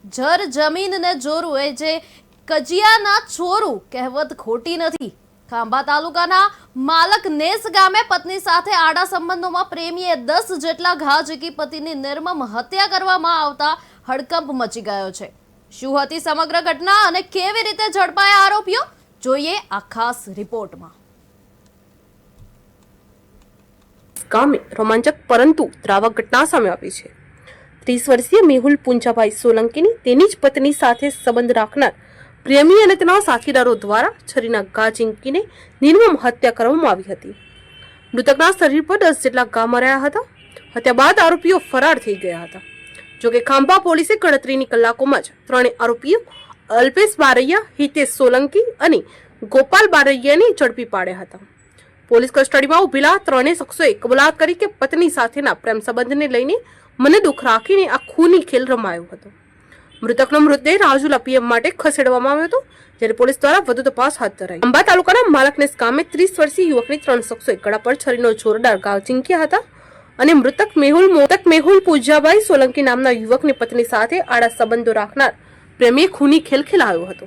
જર જમીનને જોરું એ જે કજિયાના છોરું કહેવત ખોટી નથી। ખાંભા તાલુકાના માલક નેસ ગામે પત્ની સાથે આડા સંબંધોમાં પ્રેમીએ 10 જેટલા ઘા ઝીકી પતિની નિર્મમ હત્યા કરવામાં આવતા હડકંપ મચી ગયો છે। શું હતી સમગ્ર ઘટના અને કેવી રીતે ઝડપાયા આરોપીઓ, જોઈએ આ ખાસ રિપોર્ટમાં। ગામે રોમાંચક પરંતુ ત્રાવક ઘટના સામે આવી છે। 30 વર્ષીય મેહુલ પુંજાભાઈ સોલંકીની તેની જ પત્ની સાથે સંબંધ રાખનાર પ્રેમી અને તેના સાથીદારો દ્વારા છરીના ઘા ઝીંકીને નિર્મમ હત્યા કરવામાં આવી હતી। મૃતકના શરીર પર 10 જેટલા ઘા મરાયા હતા। હત્યા બાદ આરોપીઓ ફરાર થઈ ગયા હતા। જોકે ખાંભા પોલીસે ગણતરીની કલાકોમાં જ ત્રણેય આરોપીઓ અલ્પેશ બારૈયા, હિતેશ સોલંકી અને ગોપાલ બારૈયાને ઝડપી પાડ્યા હતા। પોલીસ કસ્ટડીમાં ઉભેલા ત્રણેય શખ્સોએ કબૂલાત કરી કે પત્ની સાથેના પ્રેમ સંબંધને લઈને મને દુઃખ રાખીને આ ખૂની ખેલ રમાયો હતો। મૃતકનો મૃતદેહ રાજુલા પીએમ માટે ખસેડવામાં આવ્યો હતો, જ્યારે પોલીસ દ્વારા વધુ તપાસ હાથ ધરાઈ। અંબા તાલુકાના માલકનેસ ગામે 30 વર્ષીય યુવકની 3 શખ્સોએ ગળા પર છરીનો જોરદાર ઘા ઝીંક્યા હતા અને મૃતક મેહુલ પુંજાભાઈ સોલંકી નામના યુવકની પત્ની સાથે આડા સંબંધો રાખનાર પ્રેમીએ ખૂની ખેલ ખેલાયો હતો।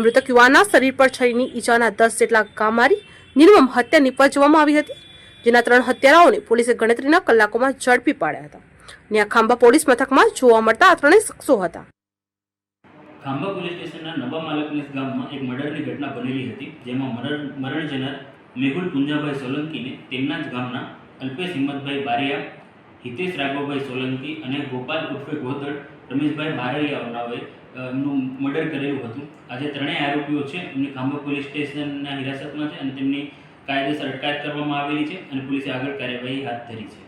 મૃતક યુવાનના શરીર પર છરીની ઈજાના 10 જેટલા ઘા મારી નિર્મમ હત્યા નિપજવામાં આવી હતી, જેના 3 હત્યારાઓને પોલીસે ગણતરીના કલાકોમાં ઝડપી પાડ્યા હતા। આ ખાંભા પોલીસ મથકમાં જોવા મળતા આ ત્રણેય શખ્સો હતા। ખાંભા પોલીસ સ્ટેશનના નવા માલકનેસ ગામમાં એક મર્ડરની ઘટના બનેલી હતી, જેમાં મરણ જનાર મેહુલ પુંજાભાઈ સોલંકીને તેમના જ ગામના અલ્પેશ હિંમતભાઈ બારિયા, હિતેશ રાઘવભાઈ સોલંકી અને ગોપાલ ઉર્ફે ગોધડ રમેશભાઈ બારૈયાઓએ એમનું મર્ડર કરેલું હતું। આજે ત્રણેય આરોપીઓ છે એમની ખાંભા પોલીસ સ્ટેશનના હિરાસતમાં છે અને તેમની કાયદેસર અટકાયત કરવામાં આવેલી છે અને પોલીસે આગળ કાર્યવાહી હાથ ધરી છે।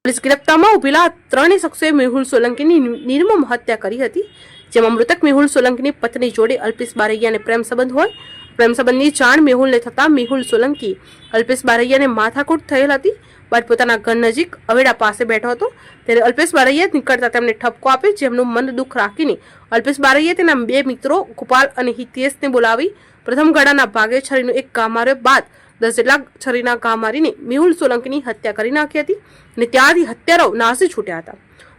પોલીસ ગિરફ્તારમાં ઉભેલા ત્રણેય શખ્સોએ મેહુલ સોલંકીની નિર્મમ હત્યા કરી હતી, જેમાં મૃતક મેહુલ સોલંકીની પત્ની જોડે અલ્પેશ બારૈયાને પ્રેમ સંબંધ હોય। પ્રેમ સંબંધની જાણ મેહુલને થતા મેહુલ સોલંકી અલ્પેશ બારૈયાને માથાકૂટ થયેલ હતી। બાદ પોતાના ઘર નજીક અવેડા પાસે બેઠો હતો, ત્યારે અલ્પેશ બારૈયા નીકળતા તેમને ઠપકો આપ્યો, જેમનું મન દુઃખ રાખીને અલ્પેશ બારૈયાએ તેના 2 મિત્રો ગોપાલ અને હિતેશને બોલાવી પ્રથમ ગળાના ભાગે છરીનો એક ઘા માર્યો બાદ 10 જેટલા છરીના ઘા મારીને મેહુલ સોલંકીની હત્યા કરી નાખી હતી અને ત્યાંથી હત્યારાઓ નાસી છૂટ્યા હતા।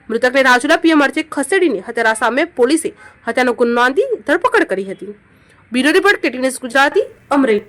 મૃતકને રાજુલા પીએમ અર્થે ખસેડીને હત્યારા સામે પોલીસે હત્યાનો ગુનો નોંધી ધરપકડ કરી હતી। Bureau report, KTN news Gujarati, Amreli.